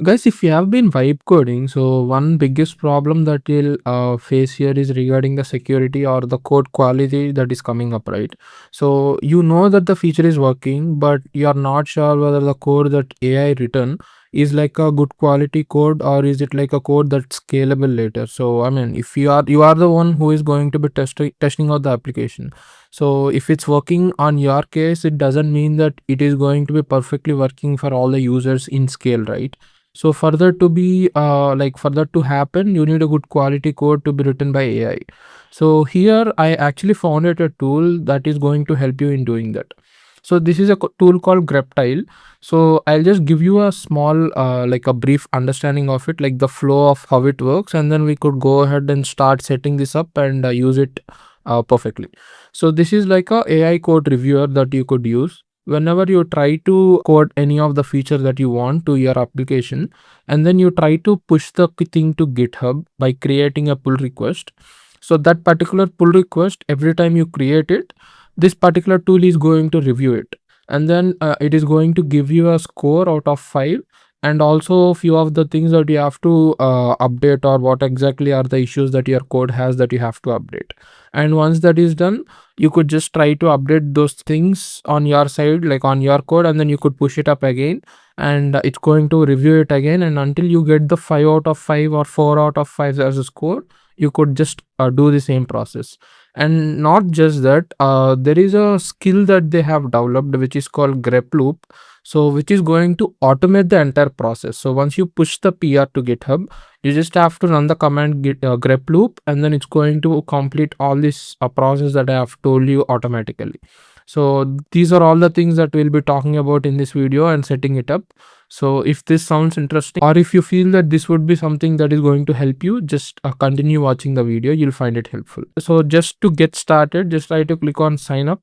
Guys, if you have been vibe coding, so one biggest problem that you'll face here is regarding the security or the code quality that is coming up, right? So you know that the feature is working, but you are not sure whether the code that AI written is like a good quality code, or is it like a code that's scalable later. So I mean, if you are the one who is going to be testing out the application. So if it's working on your case, it doesn't mean that it is going to be perfectly working for all the users in scale, right? So for that to happen, you need a good quality code to be written by AI. So here I actually found it a tool that is going to help you in doing that. So this is a tool called Greptile. So I'll just give you a small like a brief understanding of it, like the flow of how it works, and then we could go ahead and start setting this up and use it perfectly. So this is like a AI code reviewer that you could use whenever you try to code any of the feature that you want to your application, and then you try to push the thing to GitHub by creating a pull request. So that particular pull request, every time you create it, this particular tool is going to review it, and then it is going to give you a score out of 5, and also a few of the things that you have to update, or what exactly are the issues that your code has that you have to update. And once that is done, you could just try to update those things on your side, like on your code, and then you could push it up again, and it's going to review it again, and until you get the 5 out of 5 or 4 out of 5 as a score, you could just do the same process. And not just that, there is a skill that they have developed which is called grep loop, so which is going to automate the entire process. So once you push the PR to GitHub, you just have to run the command git grep loop, and then it's going to complete all this process that I have told you automatically. So these are all the things that we'll be talking about in this video and setting it up. So if this sounds interesting, or if you feel that this would be something that is going to help you, just continue watching the video, you'll find it helpful. So just to get started, just try to click on sign up.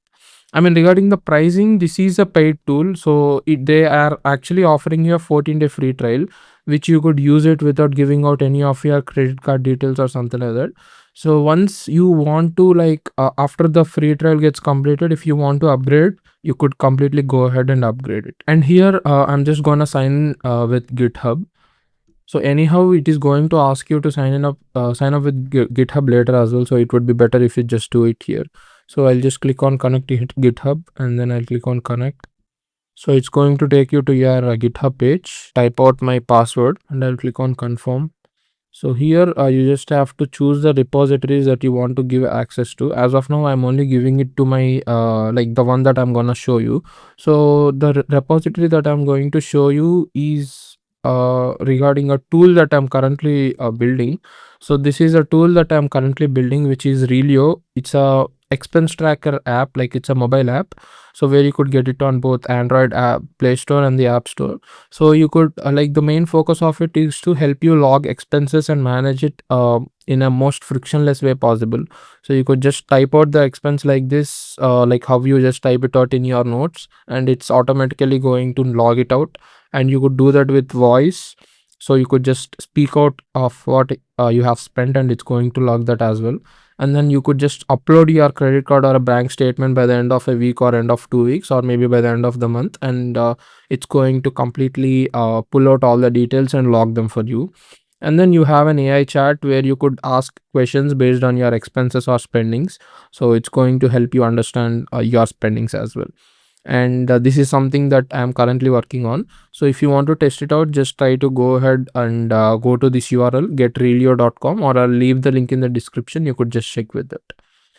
I mean, regarding the pricing, this is a paid tool. So they are actually offering you a 14-day free trial, which you could use it without giving out any of your credit card details or something like that. So once you want to, like, after the free trial gets completed, if you want to upgrade, you could completely go ahead and upgrade it. And here I'm just gonna sign with GitHub. So anyhow, it is going to ask you to sign up with GitHub later as well. So it would be better if you just do it here. So I'll just click on connect to GitHub, and then I'll click on connect. So it's going to take you to your GitHub page. Type out my password, and I'll click on confirm. So here you just have to choose the repositories that you want to give access to. As of now, I'm only giving it to my like the one that I'm gonna show you. So the repository that I'm going to show you is regarding a tool that I'm currently building. So this is a tool that I'm currently building, which is Relio. It's a expense tracker app, like it's a mobile app. So where you could get it on both Android app, Play Store, and the App Store. So you could like the main focus of it is to help you log expenses and manage it in a most frictionless way possible. So you could just type out the expense like this, like how you just type it out in your notes, and it's automatically going to log it out. And you could do that with voice. So you could just speak out of what you have spent, and it's going to log that as well. And then you could just upload your credit card or a bank statement by the end of a week, or end of 2 weeks, or maybe by the end of the month, and it's going to completely pull out all the details and log them for you. And then you have an AI chat where you could ask questions based on your expenses or spendings. So it's going to help you understand your spendings as well. And this is something that I am currently working on. So if you want to test it out, just try to go ahead and go to this URL, getrelio.com, or I'll leave the link in the description. You could just check with it.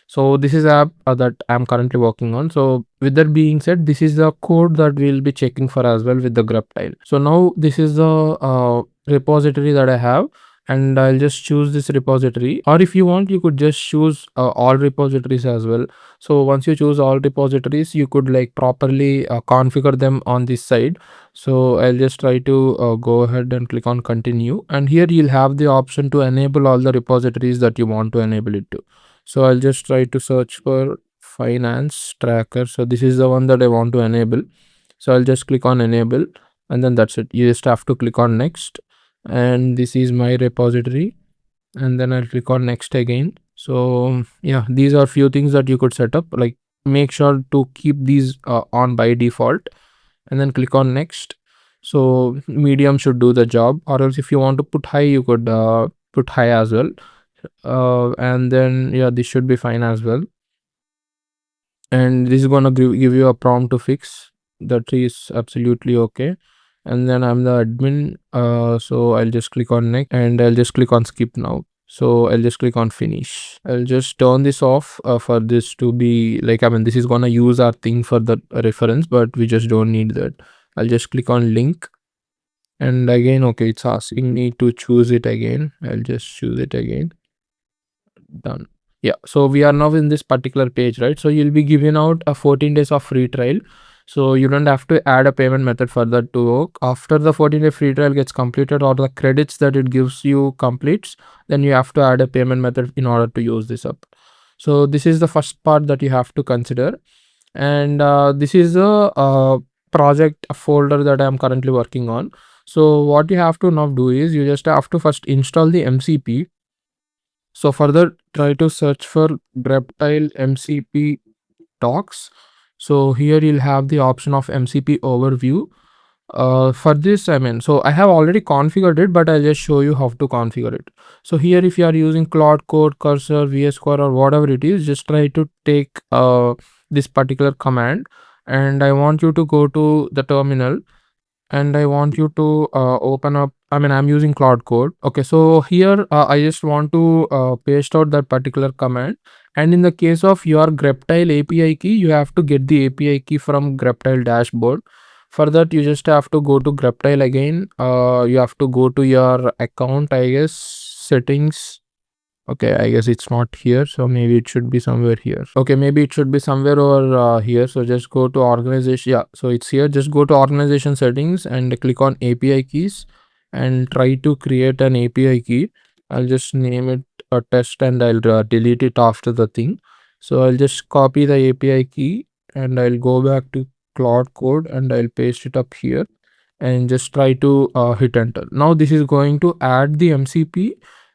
So this is app that I'm currently working on. So with that being said, this is the code that we'll be checking for as well with the Greptile. So now this is the repository that I have, and I'll just choose this repository. Or if you want, you could just choose all repositories as well. So once you choose all repositories, you could like properly configure them on this side. So I'll just try to go ahead and click on continue, and here you'll have the option to enable all the repositories that you want to enable it to. So I'll just try to search for finance tracker. So this is the one that I want to enable. So I'll just click on enable, and then that's it. You just have to click on next, and this is my repository, and then I'll click on next again. So yeah, these are few things that you could set up, like make sure to keep these on by default, and then click on next. So medium should do the job, or else if you want to put high, you could put high as well. And then yeah, this should be fine as well. And this is gonna give you a prompt to fix. That is absolutely okay. And then I'm the admin, so I'll just click on next, and I'll just click on skip now. So I'll just click on finish. I'll just turn this off for this to be like, I mean, this is gonna use our thing for the reference, but we just don't need that. I'll just click on link, and again, okay, it's asking me to choose it again. I'll just choose it again. Done. Yeah, so we are now in this particular page, right? So you'll be given out a 14 days of free trial. So you don't have to add a payment method for that to work. After the 14-day free trial gets completed, or the credits that it gives you completes, then you have to add a payment method in order to use this up. So this is the first part that you have to consider. And this is a project folder that I'm currently working on. So what you have to now do is you just have to first install the MCP. So further, try to search for Greptile MCP docs. So here you'll have the option of MCP overview. For this, I mean, so I have already configured it, but I'll just show you how to configure it. So here, if you are using Cloud Code, Cursor, VS Code, or whatever it is, just try to take this particular command, and I want you to go to the terminal, and I want you to open up, I mean, I'm using Cloud Code. Okay, so here I just want to paste out that particular command. And in the case of your Greptile API key, you have to get the API key from Greptile dashboard. For that, you just have to go to Greptile again. You have to go to your account, I guess, settings. Okay, I guess it's not here, so maybe it should be somewhere here. Okay, maybe it should be somewhere over here. So just go to organization. Yeah, so it's here. Just go to organization settings and click on API keys and try to create an API key. I'll just name it a test, and I'll delete it after the thing. So I'll just copy the API key, and I'll go back to Cloud Code, and I'll paste it up here and just try to hit enter. Now this is going to add the MCP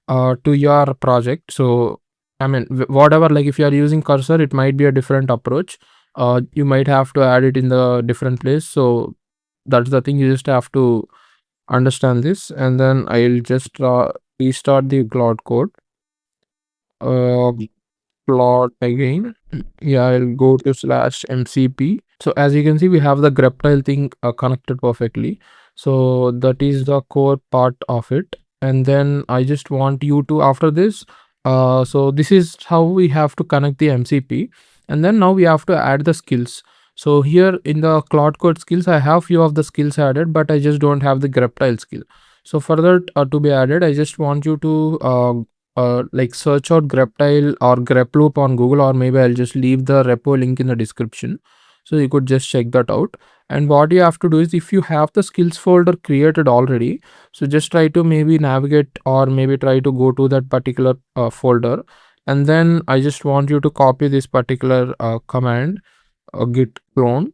to your project. So I mean, whatever, like if you are using Cursor, it might be a different approach. You might have to add it in the different place. So that's the thing, you just have to understand this. And then I'll just restart the Cloud Code. uh, Plot again. Yeah, I'll go to /mcp. So as you can see, we have the Greptile thing connected perfectly. So that is the core part of it. And then I just want you to, after this, so this is how we have to connect the MCP. And then now we have to add the skills. So here in the Cloud Code skills, I have few of the skills added, but I just don't have the Greptile skill. So for that to be added, I just want you to like search out Greptile or Greploop on Google, or maybe I'll just leave the repo link in the description. So you could just check that out. And what you have to do is, if you have the skills folder created already, so just try to maybe navigate, or maybe try to go to that particular folder. And then I just want you to copy this particular command, git clone,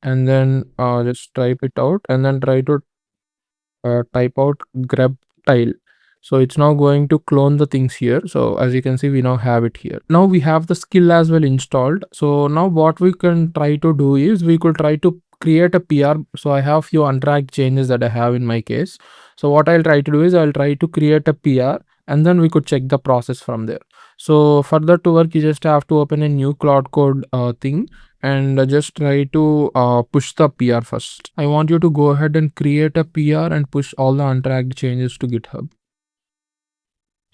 and then just type it out, and then try to type out Greptile. So it's now going to clone the things here. So as you can see, we now have it here. Now we have the skill as well installed. So now what we can try to do is, we could try to create a PR. So I have few untracked changes that I have in my case. So what I'll try to do is, I'll try to create a PR, and then we could check the process from there. So for that to work, you just have to open a new Cloud Code thing, and just try to push the PR first. I want you to go ahead and create a PR and push all the untracked changes to GitHub.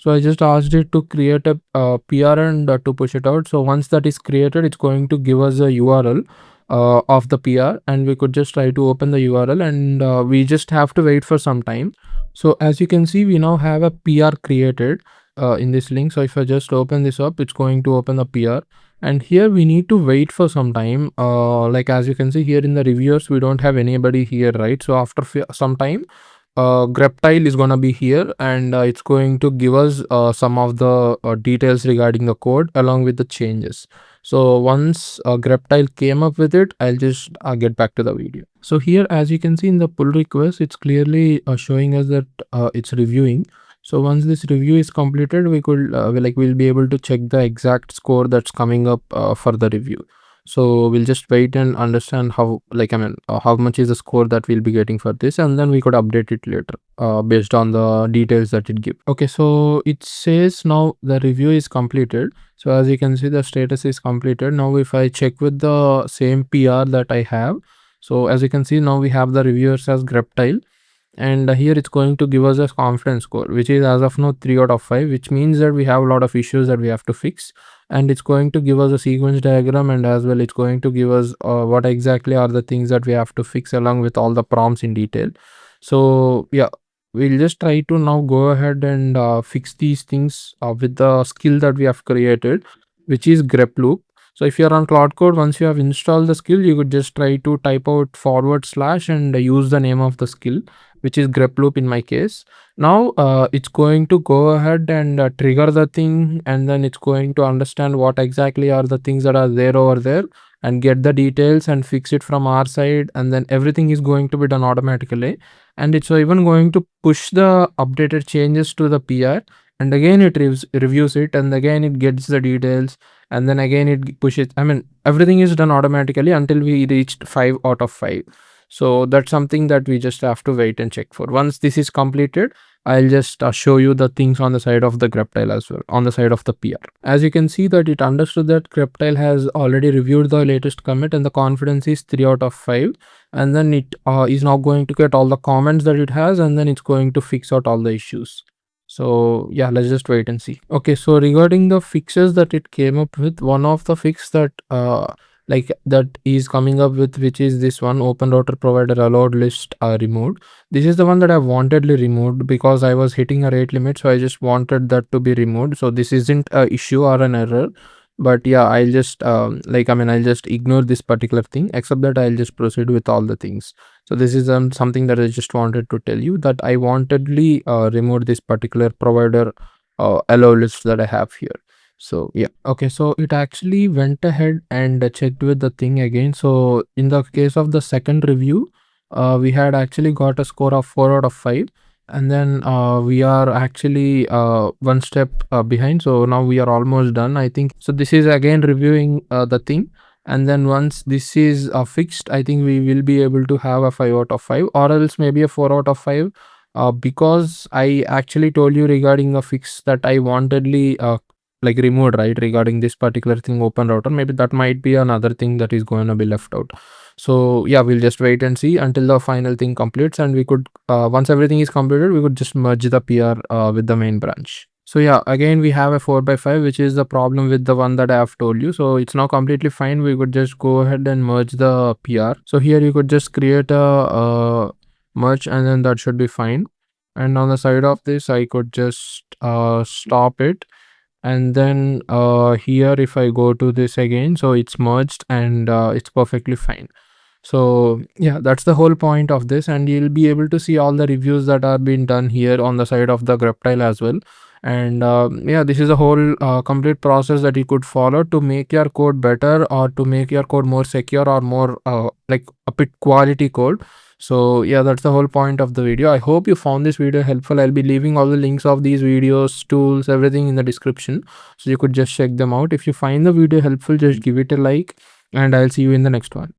So I just asked it to create a PR and to push it out. So once that is created, it's going to give us a URL of the PR, and we could just try to open the URL, and we just have to wait for some time. So as you can see, we now have a PR created in this link. So if I just open this up, it's going to open the PR. And here we need to wait for some time. Like as you can see here in the reviewers, we don't have anybody here, right? So after some time, Greptile is gonna be here, and it's going to give us some of the details regarding the code along with the changes. So once Greptile came up with it, I'll just get back to the video. So here, as you can see in the pull request, it's clearly showing us that it's reviewing. So once this review is completed, we could we'll be able to check the exact score that's coming up for the review. So we'll just wait and understand how, like, how much is the score that we'll be getting for this, and then we could update it later based on the details that it gives. Okay, so it says now the review is completed. So as you can see, the status is completed. Now if I check with the same PR that I have, so as you can see, now we have the reviewers as Greptile, and here it's going to give us a confidence score, which is as of now 3 out of 5, which means that we have a lot of issues that we have to fix. And it's going to give us a sequence diagram, and as well it's going to give us what exactly are the things that we have to fix along with all the prompts in detail. So yeah, we'll just try to now go ahead and fix these things with the skill that we have created, which is grep loop. So if you're on Cloud Code, once you have installed the skill, you could just try to type out / and use the name of the skill, which is grep loop in my case. Now it's going to go ahead and trigger the thing, and then it's going to understand what exactly are the things that are there over there, and get the details and fix it from our side, and then everything is going to be done automatically. And it's even going to push the updated changes to the PR, and again it reviews it, and again it gets the details, and then again it pushes. Everything is done automatically until we reached 5 out of 5. So that's something that we just have to wait and check for. Once this is completed, I'll just show you the things on the side of the Greptile as well, on the side of the PR. As you can see that it understood that Greptile has already reviewed the latest commit, and the confidence is 3 out of 5. And then it is now going to get all the comments that it has, and then it's going to fix out all the issues. So yeah, let's just wait and see. Okay, so regarding the fixes that it came up with, one of the fix that that is coming up with, which is this one: open router provider allowed list removed. This is the one that I wantedly removed because I was hitting a rate limit, so I just wanted that to be removed. So this isn't a issue or an error, but yeah, I'll just I'll just ignore this particular thing, except that I'll just proceed with all the things. So this is something that I just wanted to tell you, that I wantedly remove this particular provider allow list that I have here. So yeah, okay, so it actually went ahead and checked with the thing again. So in the case of the second review, we had actually got a score of 4 out of 5, and then we are actually one step behind. So now we are almost done, I think. So this is again reviewing the thing, and then once this is fixed, I think we will be able to have a 5 out of 5, or else maybe a 4 out of 5, because I actually told you regarding a fix that I wantedly removed, right, regarding this particular thing, open router. Maybe that might be another thing that is going to be left out. So yeah, we'll just wait and see until the final thing completes, and we could once everything is completed, we could just merge the PR with the main branch. So yeah, again we have a 4x5, which is the problem with the one that I have told you. So it's now completely fine. We could just go ahead and merge the PR. So here you could just create a merge, and then that should be fine. And on the side of this, I could just stop it. And then here if I go to this again, so it's merged, and it's perfectly fine. So yeah, that's the whole point of this, and you'll be able to see all the reviews that are being done here on the side of the Greptile as well. And yeah, this is a whole complete process that you could follow to make your code better, or to make your code more secure, or more a bit quality code. So yeah, that's the whole point of the video. I hope you found this video helpful. I'll be leaving all the links of these videos, tools, everything in the description, so you could just check them out. If you find the video helpful, just give it a like, and I'll see you in the next one.